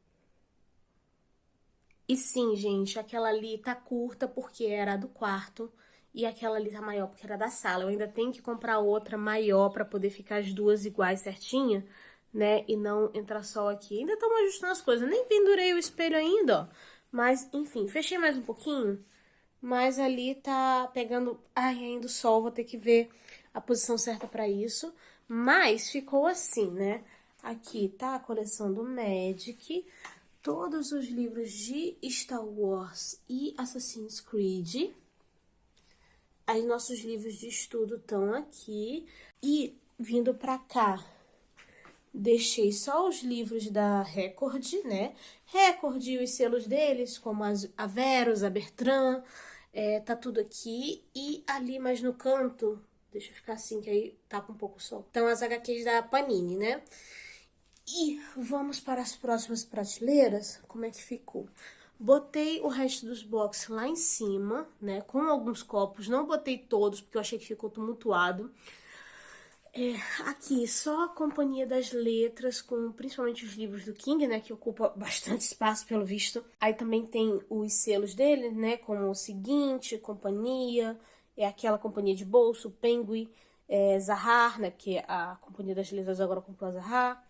A: E sim, gente, aquela ali tá curta porque era a do quarto. E aquela ali tá maior porque era da sala. Eu ainda tenho que comprar outra maior pra poder ficar as duas iguais certinha, né? E não entrar sol aqui. Ainda estamos ajustando as coisas. Nem pendurei o espelho ainda, ó. Mas, enfim, fechei mais um pouquinho. Mas ali tá pegando... Ai, ainda o sol, vou ter que ver a posição certa pra isso. Mas ficou assim, né? Aqui tá a coleção do Magic. Todos os livros de Star Wars e Assassin's Creed. Aí nossos livros de estudo estão aqui. E vindo pra cá, deixei só os livros da Record, né? Record e os selos deles, como a Verus, a Bertrand, tá tudo aqui. E ali mais no canto, deixa eu ficar assim que aí tapa um pouco o sol. Então as HQs da Panini, né? E vamos para as próximas prateleiras. Como é que ficou? Botei o resto dos blocos lá em cima, né, com alguns copos. Não botei todos, porque eu achei que ficou tumultuado. Aqui, só a Companhia das Letras, com principalmente os livros do King, né, que ocupa bastante espaço, pelo visto. Aí também tem os selos dele, né, como o Seguinte, Companhia, aquela companhia de bolso, Penguin, Zahar, né, porque a Companhia das Letras agora comprou a Zahar.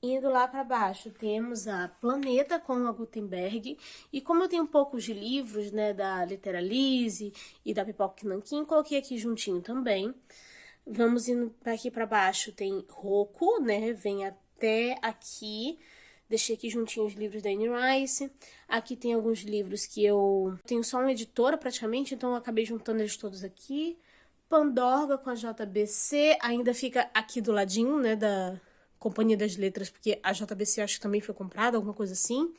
A: Indo lá para baixo, temos a Planeta com a Gutenberg. E como eu tenho poucos de livros, né, da Literalize e da Pipoca Nanquim, coloquei aqui juntinho também. Vamos indo aqui para baixo, tem Roku, né, vem até aqui. Deixei aqui juntinho os livros da Anne Rice. Aqui tem alguns livros que eu tenho só uma editora praticamente, então eu acabei juntando eles todos aqui. Pandorga com a JBC, ainda fica aqui do ladinho, né, da Companhia das Letras, porque a JBC acho que também foi comprada, alguma coisa assim.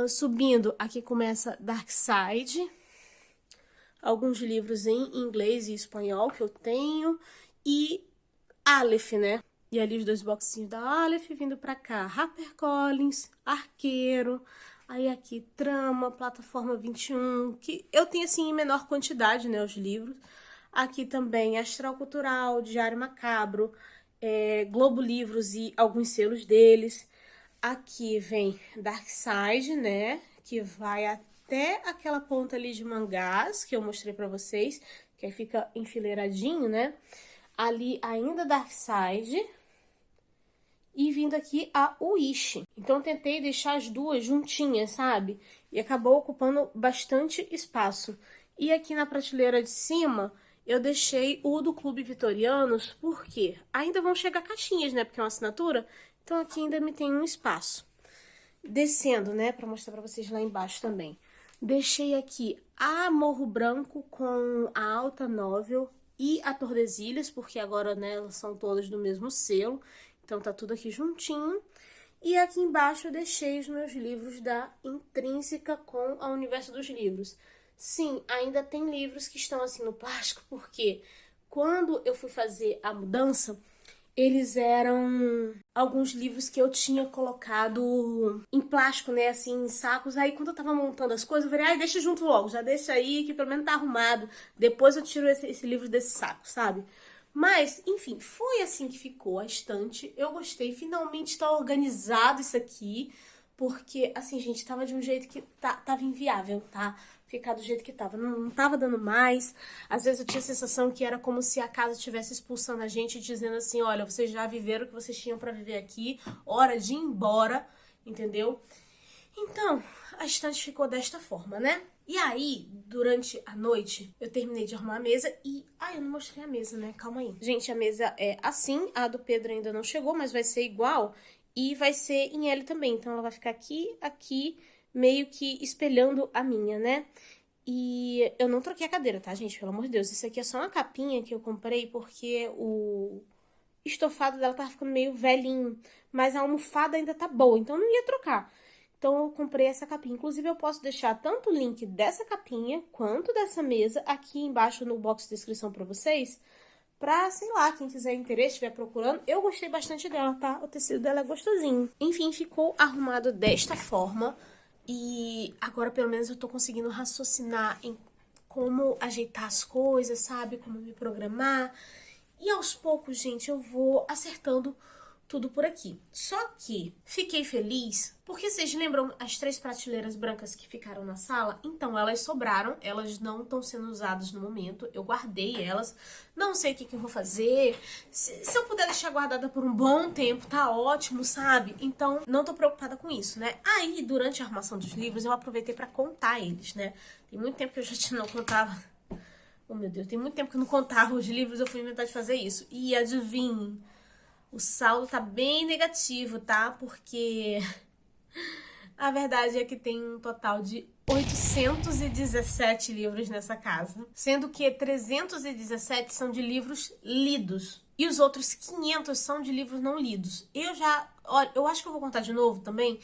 A: Subindo, aqui começa Dark Side. Alguns livros em inglês e espanhol que eu tenho. E Aleph, né? E ali os dois boxinhos da Aleph, vindo pra cá. HarperCollins, Arqueiro. Aí aqui, Trama, Plataforma 21, que eu tenho assim em menor quantidade, né, os livros. Aqui também Astral Cultural, Diário Macabro, Globo Livros e alguns selos deles. Aqui vem Dark Side, né, que vai até aquela ponta ali de mangás, que eu mostrei pra vocês, que aí fica enfileiradinho, né? Ali ainda Darkside. E vindo aqui a Wish. Então, eu tentei deixar as duas juntinhas, sabe? E acabou ocupando bastante espaço. E aqui na prateleira de cima, eu deixei o do Clube Vitorianos, porque ainda vão chegar caixinhas, né? Porque é uma assinatura. Então, aqui ainda me tem um espaço. Descendo, né? Pra mostrar pra vocês lá embaixo também. Deixei aqui a Morro Branco com a Alta Novel e a Tordesilhas, porque agora, né, elas são todas do mesmo selo. Então, tá tudo aqui juntinho. E aqui embaixo eu deixei os meus livros da Intrínseca com a Universo dos Livros. Sim, ainda tem livros que estão assim no plástico, porque quando eu fui fazer a mudança, eles eram alguns livros que eu tinha colocado em plástico, né, assim, em sacos. Aí quando eu tava montando as coisas, eu falei, ai, deixa junto logo, já deixa aí que pelo menos tá arrumado. Depois eu tiro esse livro desse saco, sabe? Mas, enfim, foi assim que ficou a estante. Eu gostei, finalmente tá organizado isso aqui. Porque, assim, gente, tava de um jeito que tava inviável, tá? Ficar do jeito que tava. Não tava dando mais. Às vezes eu tinha a sensação que era como se a casa estivesse expulsando a gente, dizendo assim, olha, vocês já viveram o que vocês tinham pra viver aqui. Hora de ir embora, entendeu? Então, a estante ficou desta forma, né? E aí, durante a noite, eu terminei de arrumar a mesa e... eu não mostrei a mesa, né? Calma aí. Gente, a mesa é assim, a do Pedro ainda não chegou, mas vai ser igual e vai ser em L também. Então, ela vai ficar aqui, meio que espelhando a minha, né? E eu não troquei a cadeira, tá, gente? Pelo amor de Deus, isso aqui é só uma capinha que eu comprei porque o estofado dela tava ficando meio velhinho, mas a almofada ainda tá boa, então eu não ia trocar. Então, eu comprei essa capinha. Inclusive, eu posso deixar tanto o link dessa capinha quanto dessa mesa aqui embaixo no box de descrição pra vocês. Pra, sei lá, quem quiser interesse, estiver procurando. Eu gostei bastante dela, tá? O tecido dela é gostosinho. Enfim, ficou arrumado desta forma. E agora, pelo menos, eu tô conseguindo raciocinar em como ajeitar as coisas, sabe? Como me programar. E aos poucos, gente, eu vou acertando tudo por aqui. Só que fiquei feliz porque vocês lembram as 3 prateleiras brancas que ficaram na sala? Então, elas sobraram, elas não estão sendo usadas no momento, eu guardei elas, não sei o que eu vou fazer, se eu puder deixar guardada por um bom tempo, tá ótimo, sabe? Então, não tô preocupada com isso, né? Aí, durante a arrumação dos livros, eu aproveitei pra contar eles, né? Tem muito tempo que eu já não contava... Oh, meu Deus, tem muito tempo que eu não contava os livros, eu fui inventar de fazer isso. E adivinhe, o saldo tá bem negativo, tá? Porque a verdade é que tem um total de 817 livros nessa casa. Sendo que 317 são de livros lidos. E os outros 500 são de livros não lidos. Olha, eu acho que eu vou contar de novo também,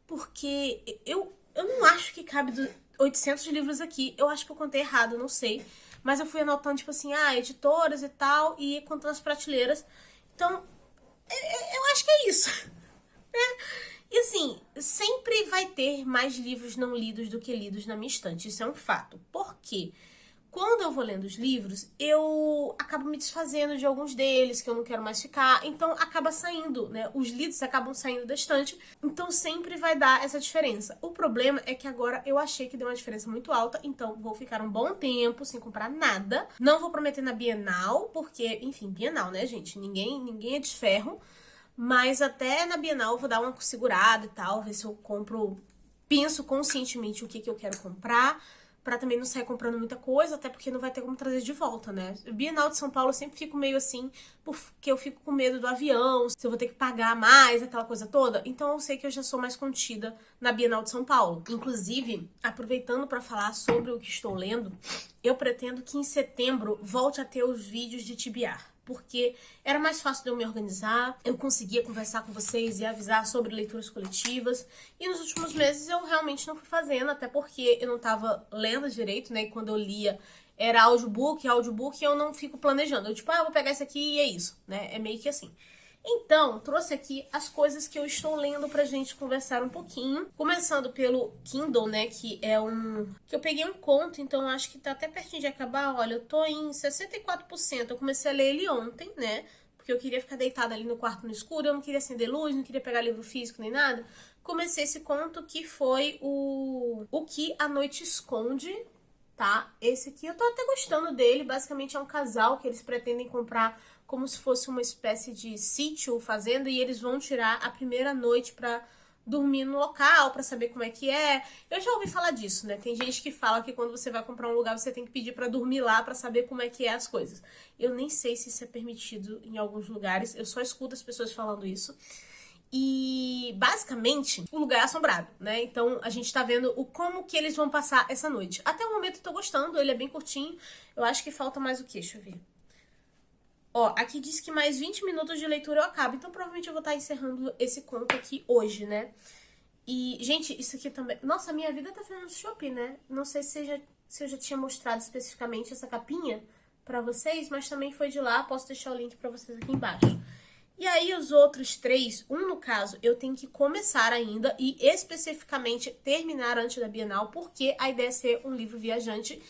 A: porque eu não acho que cabe 800 livros aqui. Eu acho que eu contei errado, não sei. Mas eu fui anotando, tipo assim, editoras e tal, e contando as prateleiras. Então, eu acho que é isso, né? E assim, sempre vai ter mais livros não lidos do que lidos na minha estante. Isso é um fato. Por quê? Quando eu vou lendo os livros, eu acabo me desfazendo de alguns deles, que eu não quero mais ficar. Então, acaba saindo, né? Os lidos acabam saindo da estante. Então, sempre vai dar essa diferença. O problema é que agora eu achei que deu uma diferença muito alta. Então, vou ficar um bom tempo sem comprar nada. Não vou prometer na Bienal, porque, enfim, Bienal, né, gente? Ninguém é de ferro. Mas até na Bienal eu vou dar uma segurada e tal. Ver se eu compro... Penso conscientemente o que eu quero comprar, pra também não sair comprando muita coisa, até porque não vai ter como trazer de volta, né? Bienal de São Paulo eu sempre fico meio assim, porque eu fico com medo do avião, se eu vou ter que pagar mais, aquela coisa toda. Então eu sei que eu já sou mais contida na Bienal de São Paulo. Inclusive, aproveitando pra falar sobre o que estou lendo, eu pretendo que em setembro volte a ter os vídeos de TBR. Porque era mais fácil de eu me organizar, eu conseguia conversar com vocês e avisar sobre leituras coletivas. E nos últimos meses eu realmente não fui fazendo, até porque eu não tava lendo direito, né? E quando eu lia era audiobook, eu não fico planejando. Eu tipo, vou pegar isso aqui e é isso, né? É meio que assim. Então, trouxe aqui as coisas que eu estou lendo pra gente conversar um pouquinho. Começando pelo Kindle, né, que é que eu peguei um conto, então acho que tá até pertinho de acabar. Olha, eu tô em 64%. Eu comecei a ler ele ontem, né, porque eu queria ficar deitada ali no quarto no escuro, eu não queria acender luz, não queria pegar livro físico nem nada. comecei esse conto que foi o Que a Noite Esconde, tá? Esse aqui eu tô até gostando dele, basicamente é um casal que eles pretendem comprar como se fosse uma espécie de sítio ou fazenda e eles vão tirar a primeira noite pra dormir no local, pra saber como é que é. Eu já ouvi falar disso, né? Tem gente que fala que quando você vai comprar um lugar você tem que pedir pra dormir lá pra saber como é que é as coisas. Eu nem sei se isso é permitido em alguns lugares, eu só escuto as pessoas falando isso. E, basicamente, o lugar é assombrado, né? Então, a gente tá vendo como que eles vão passar essa noite. Até o momento eu tô gostando, ele é bem curtinho. Eu acho que falta mais o quê? Deixa eu ver. Ó, aqui diz que mais 20 minutos de leitura eu acabo. Então, provavelmente eu vou estar encerrando esse conto aqui hoje, né? E, gente, isso aqui também... Nossa, a minha vida tá fazendo shopping, né? Não sei se eu já tinha mostrado especificamente essa capinha pra vocês, mas também foi de lá. Posso deixar o link pra vocês aqui embaixo. E aí os outros três, no caso, eu tenho que começar ainda e especificamente terminar antes da Bienal, porque a ideia é ser um livro viajante,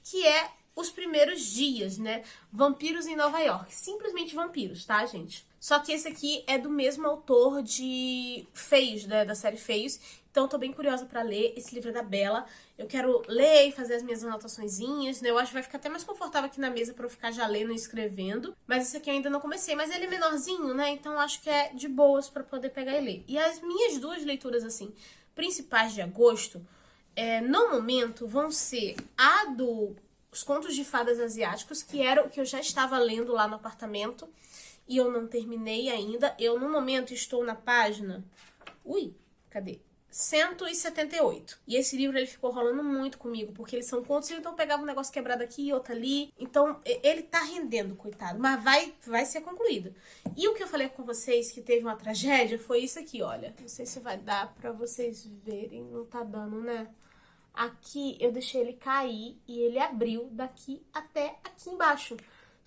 A: que é os primeiros dias, né? Vampiros em Nova York. Simplesmente vampiros, tá, gente? Só que esse aqui é do mesmo autor de Feios, né? Da série Feios. Então, tô bem curiosa pra ler. Esse livro é da Bella. Eu quero ler e fazer as minhas anotaçõezinhas, né? Eu acho que vai ficar até mais confortável aqui na mesa pra eu ficar já lendo e escrevendo. Mas esse aqui eu ainda não comecei. Mas ele é menorzinho, né? Então, acho que é de boas pra poder pegar e ler. E as minhas duas leituras, assim, principais de agosto, no momento, vão ser a do Os Contos de Fadas Asiáticos, que era o que eu já estava lendo lá no apartamento. E eu não terminei ainda. Eu, no momento, estou na página... Ui, cadê? 178. E esse livro ele ficou rolando muito comigo, porque eles são contos, então eu pegava um negócio quebrado aqui e outro ali. Então, ele tá rendendo, coitado, mas vai ser concluído. E o que eu falei com vocês que teve uma tragédia foi isso aqui, olha. Não sei se vai dar pra vocês verem, não tá dando, né? Aqui eu deixei ele cair e ele abriu daqui até aqui embaixo.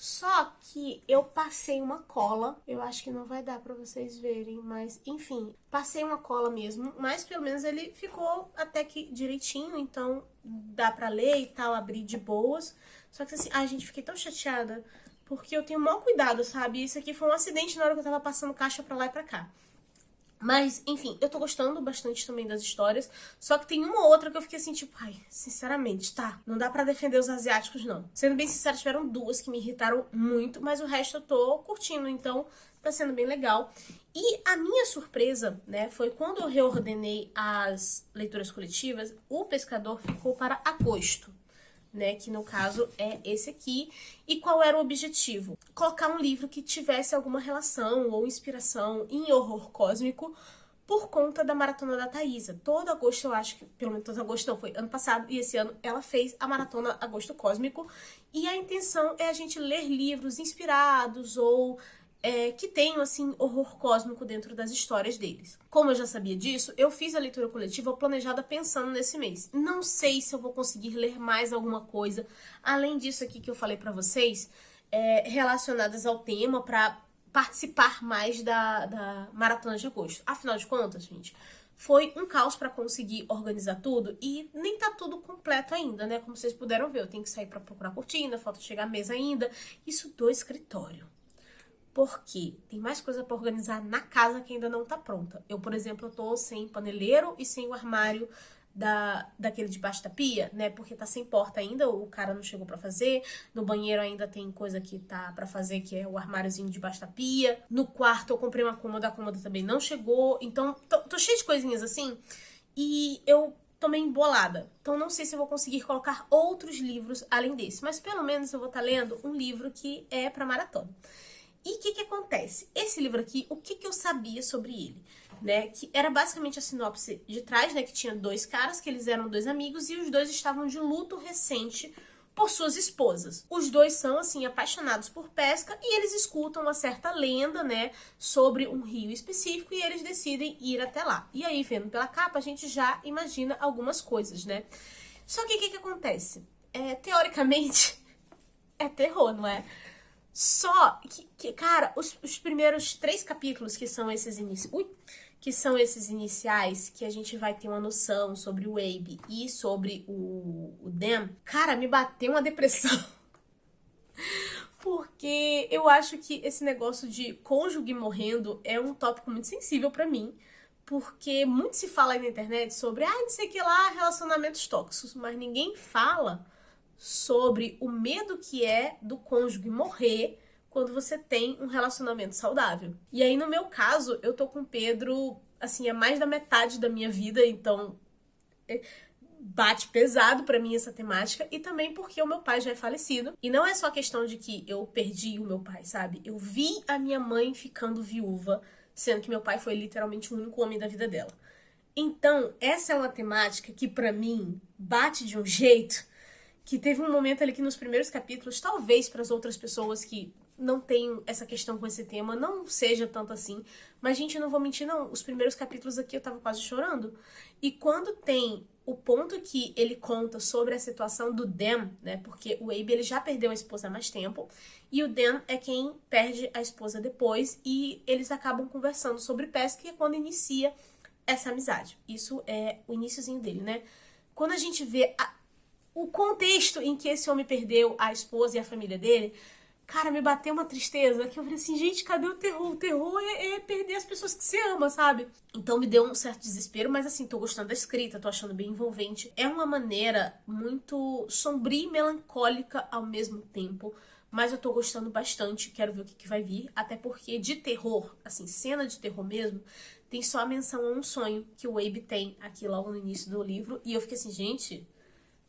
A: Só que eu passei uma cola, eu acho que não vai dar pra vocês verem, mas enfim, passei uma cola mesmo, mas pelo menos ele ficou até que direitinho, então dá pra ler e tal, abrir de boas. Só que assim, ai gente, fiquei tão chateada, porque eu tenho o maior cuidado, sabe? Isso aqui foi um acidente na hora que eu tava passando caixa pra lá e pra cá. Mas, enfim, eu tô gostando bastante também das histórias, só que tem uma ou outra que eu fiquei assim, tipo, ai, sinceramente, tá, não dá pra defender os asiáticos, não. Sendo bem sincera, tiveram duas que me irritaram muito, mas o resto eu tô curtindo, então tá sendo bem legal. E a minha surpresa, né, foi quando eu reordenei as leituras coletivas, o Pescador ficou para agosto. Né, que no caso é esse aqui. E qual era o objetivo? Colocar um livro que tivesse alguma relação ou inspiração em horror cósmico por conta da Maratona da Thaisa. Todo agosto, eu acho que, pelo menos todo agosto não, foi ano passado, e esse ano ela fez a Maratona Agosto Cósmico, e a intenção é a gente ler livros inspirados ou que tenham, assim, horror cósmico dentro das histórias deles. Como eu já sabia disso, eu fiz a leitura coletiva planejada pensando nesse mês. Não sei se eu vou conseguir ler mais alguma coisa, além disso aqui que eu falei pra vocês, relacionadas ao tema, pra participar mais da Maratona de Agosto. Afinal de contas, gente, foi um caos pra conseguir organizar tudo e nem tá tudo completo ainda, né? Como vocês puderam ver, eu tenho que sair pra procurar cortina, falta chegar a mesa ainda, isso do escritório. Porque tem mais coisa pra organizar na casa que ainda não tá pronta. Eu, por exemplo, eu tô sem paneleiro e sem o armário daquele debaixo da pia, né? Porque tá sem porta ainda, o cara não chegou pra fazer. No banheiro ainda tem coisa que tá pra fazer, que é o armáriozinho debaixo da pia. No quarto eu comprei uma cômoda, a cômoda também não chegou. Então, tô cheia de coisinhas assim. E eu tô meio embolada. Então, não sei se eu vou conseguir colocar outros livros além desse. Mas, pelo menos, eu vou estar lendo um livro que é pra maratona. E o que acontece? Esse livro aqui, o que eu sabia sobre ele? Né? Que era basicamente a sinopse de trás, né? Que tinha dois caras, que eles eram dois amigos, e os dois estavam de luto recente por suas esposas. Os dois são, assim, apaixonados por pesca, e eles escutam uma certa lenda, né? Sobre um rio específico, e eles decidem ir até lá. E aí, vendo pela capa, a gente já imagina algumas coisas, né? Só que o que acontece? Teoricamente, é terror, não é? Só que cara, os primeiros 3 capítulos, que são esses iniciais, que a gente vai ter uma noção sobre o Abe e sobre o Dan, cara, me bateu uma depressão. Porque eu acho que esse negócio de cônjuge morrendo é um tópico muito sensível pra mim. porque muito se fala aí na internet sobre, não sei o que lá, relacionamentos tóxicos, mas ninguém fala sobre o medo que é do cônjuge morrer quando você tem um relacionamento saudável. E aí, no meu caso, eu tô com o Pedro, assim, há mais da metade da minha vida, então bate pesado pra mim essa temática, e também porque o meu pai já é falecido. E não é só questão de que eu perdi o meu pai, sabe? Eu vi a minha mãe ficando viúva, sendo que meu pai foi literalmente o único homem da vida dela. Então, essa é uma temática que pra mim bate de um jeito que teve um momento ali que nos primeiros capítulos, talvez para as outras pessoas que não têm essa questão com esse tema, não seja tanto assim. Mas, gente, eu não vou mentir, não. Os primeiros capítulos aqui eu tava quase chorando. E quando tem o ponto que ele conta sobre a situação do Dan, né? Porque o Abe, ele já perdeu a esposa há mais tempo. E o Dan é quem perde a esposa depois. E eles acabam conversando sobre pesca, e é quando inicia essa amizade. Isso é o iniciozinho dele, né? Quando a gente vê o contexto em que esse homem perdeu a esposa e a família dele, cara, me bateu uma tristeza, que eu falei assim, gente, cadê o terror? O terror é perder as pessoas que você ama, sabe? Então me deu um certo desespero, mas assim, tô gostando da escrita, tô achando bem envolvente. É uma maneira muito sombria e melancólica ao mesmo tempo, mas eu tô gostando bastante, quero ver o que vai vir, até porque de terror, assim, cena de terror mesmo, tem só a menção a um sonho que o Abe tem aqui logo no início do livro, e eu fiquei assim, gente,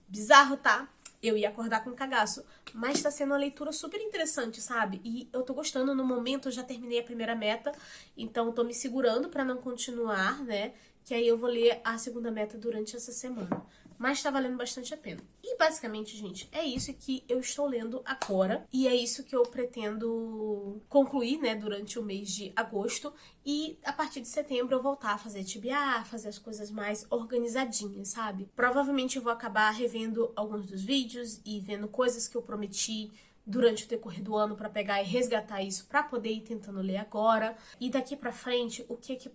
A: bizarro, tá? Eu ia acordar com um cagaço. Mas tá sendo uma leitura super interessante, sabe? E eu tô gostando. No momento eu já terminei a primeira meta, então eu tô me segurando pra não continuar, né? Que aí eu vou ler a segunda meta durante essa semana. Mas tá valendo bastante a pena. E basicamente, gente, é isso que eu estou lendo agora. E é isso que eu pretendo concluir, né, durante o mês de agosto. E a partir de setembro eu voltar a fazer TBA, fazer as coisas mais organizadinhas, sabe? Provavelmente eu vou acabar revendo alguns dos vídeos e vendo coisas que eu prometi durante o decorrer do ano pra pegar e resgatar isso pra poder ir tentando ler agora. E daqui pra frente, o que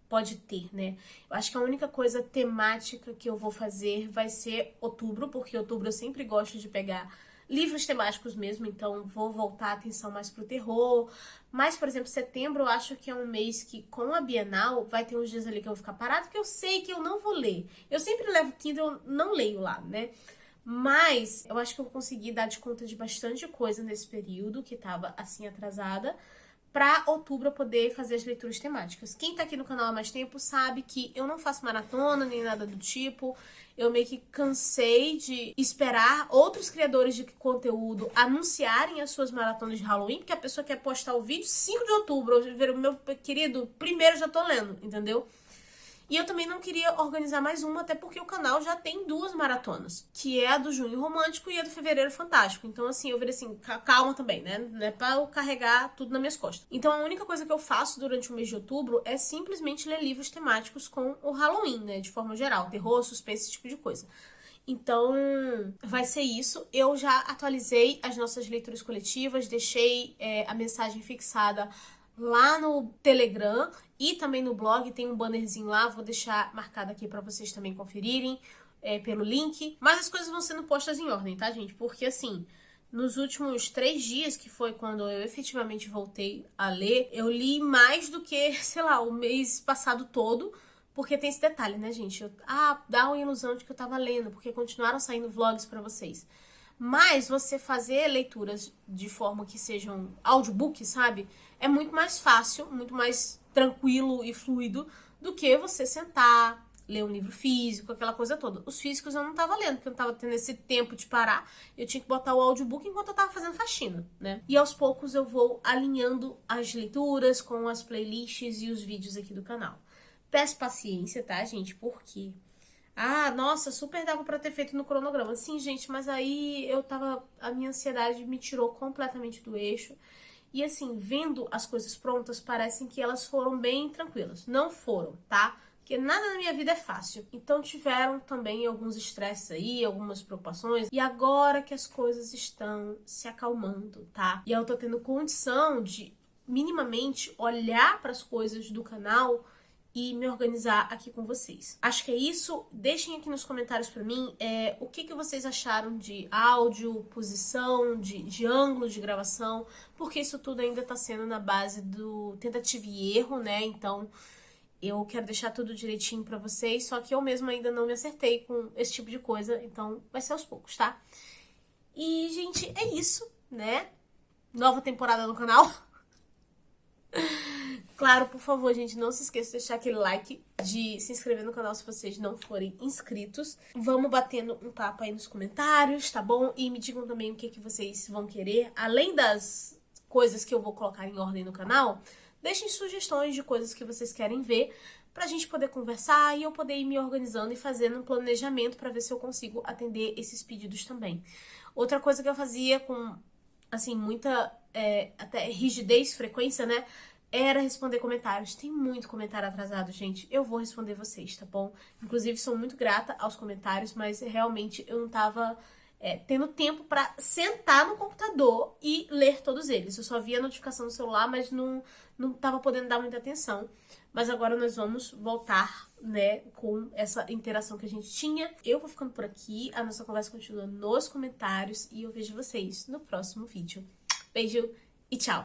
A: pode ter, né? Eu acho que a única coisa temática que eu vou fazer vai ser outubro, porque outubro eu sempre gosto de pegar livros temáticos mesmo, então vou voltar a atenção mais pro terror. Mas, por exemplo, setembro eu acho que é um mês que, com a Bienal, vai ter uns dias ali que eu vou ficar parado, que eu sei que eu não vou ler. Eu sempre levo Kindle, eu não leio lá, né? Mas eu acho que eu consegui dar de conta de bastante coisa nesse período, que tava assim atrasada, pra outubro eu poder fazer as leituras temáticas. Quem tá aqui no canal há mais tempo sabe que eu não faço maratona nem nada do tipo. Eu meio que cansei de esperar outros criadores de conteúdo anunciarem as suas maratonas de Halloween, porque a pessoa quer postar o vídeo 5 de outubro. Eu ver o meu querido, primeiro já tô lendo, entendeu? E eu também não queria organizar mais uma, até porque o canal já tem 2 maratonas, que é a do Junho Romântico e a do Fevereiro Fantástico. Então, assim, eu virei assim, calma também, né? Não é pra eu carregar tudo nas minhas costas. Então, a única coisa que eu faço durante o mês de outubro é simplesmente ler livros temáticos com o Halloween, né? De forma geral, terror, suspense, esse tipo de coisa. Então, vai ser isso. Eu já atualizei as nossas leituras coletivas, deixei a mensagem fixada lá no Telegram e também no blog, tem um bannerzinho lá, vou deixar marcado aqui pra vocês também conferirem pelo link. Mas as coisas vão sendo postas em ordem, tá, gente? Porque, assim, nos últimos 3 dias, que foi quando eu efetivamente voltei a ler, eu li mais do que, sei lá, o mês passado todo. Porque tem esse detalhe, né, gente? Dá uma ilusão de que eu tava lendo, porque continuaram saindo vlogs pra vocês. Mas você fazer leituras de forma que sejam audiobook, sabe? É muito mais fácil, muito mais tranquilo e fluido do que você sentar, ler um livro físico, aquela coisa toda. Os físicos eu não tava lendo, porque eu não tava tendo esse tempo de parar. Eu tinha que botar o audiobook enquanto eu tava fazendo faxina, né? E aos poucos eu vou alinhando as leituras com as playlists e os vídeos aqui do canal. Peço paciência, tá, gente? Porque nossa, super dava pra ter feito no cronograma. Sim, gente, mas aí a minha ansiedade me tirou completamente do eixo. E assim, vendo as coisas prontas, parecem que elas foram bem tranquilas. Não foram, tá? Porque nada na minha vida é fácil. Então tiveram também alguns estresses aí, algumas preocupações. E agora que as coisas estão se acalmando, tá? E eu tô tendo condição de minimamente olhar para as coisas do canal e me organizar aqui com vocês. Acho que é isso. Deixem aqui nos comentários pra mim o que vocês acharam de áudio, posição, de ângulo de gravação, porque isso tudo ainda tá sendo na base do tentativa e erro, né? Então, Eu quero deixar tudo direitinho pra vocês, só que eu mesma ainda não me acertei com esse tipo de coisa, então vai ser aos poucos, tá? E, gente, é isso, né? Nova temporada no canal. Claro, por favor, gente, não se esqueça de deixar aquele like, de se inscrever no canal se vocês não forem inscritos. Vamos batendo um papo aí nos comentários, tá bom? E me digam também o que vocês vão querer. Além das coisas que eu vou colocar em ordem no canal, deixem sugestões de coisas que vocês querem ver pra gente poder conversar e eu poder ir me organizando e fazendo um planejamento pra ver se eu consigo atender esses pedidos também. Outra coisa que eu fazia com, assim, muita até rigidez, frequência, né? Era responder comentários. Tem muito comentário atrasado, gente. Eu vou responder vocês, tá bom? Inclusive, sou muito grata aos comentários, mas realmente eu não tava tendo tempo pra sentar no computador e ler todos eles. Eu só via a notificação no celular, mas não tava podendo dar muita atenção. Mas agora nós vamos voltar, né, com essa interação que a gente tinha. Eu vou ficando por aqui, a nossa conversa continua nos comentários e eu vejo vocês no próximo vídeo. Beijo e tchau!